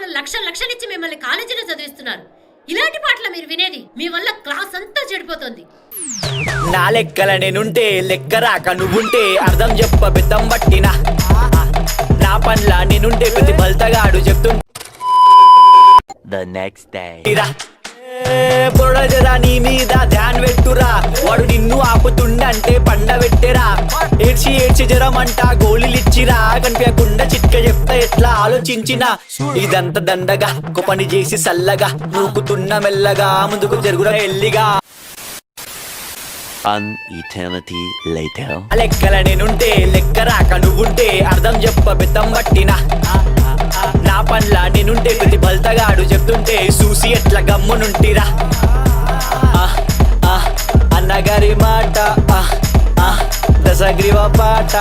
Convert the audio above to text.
వాళ్ళు లక్షలిచ్చి మిమ్మల్ని కాలేజీలో చదివిస్తున్నారు. ఇలాంటి పాటలు మీరు వినేది? మీ వల్ల క్లాస్ అంతా చెడిపోతుంది. నా లెక్కల నేనుంటే లెక్క రాక నువ్వుంటే అర్థం చెప్ప బెత్తం పట్టినా. నా పనిలా నేనుంటే ప్రతి బల్తగాడు చెప్తుంటా. The next day పొడజరా నీ మీద ధ్యాన్ పెట్టురా, వాడు నిన్ను ఆపుతుండంటే పండ పెట్టెరా. ఏడ్చి జరమంట గోళీలిచ్చిరా, కనిపించకుండా చిట్క చెప్తా ఎట్లా ఆలోచించినా. ఇదంతా దండగా ఒక పని చేసి సల్లగా నూకుతున్న మెల్లగా ముందుకు జరుగురా ఎల్లిగా. An eternity later. లెక్కల నేనుంటే లెక్క రాక నువ్వుంటే అర్థం చెప్ప బెత్తం పట్టినా. నా పనిలా నేనుంటే ప్రతి బల్తగాడు చెప్తుంటే చూసి ఎట్లా గమ్మునుంటిరా. అన్నగారి మాట దశగ్రీవ పాట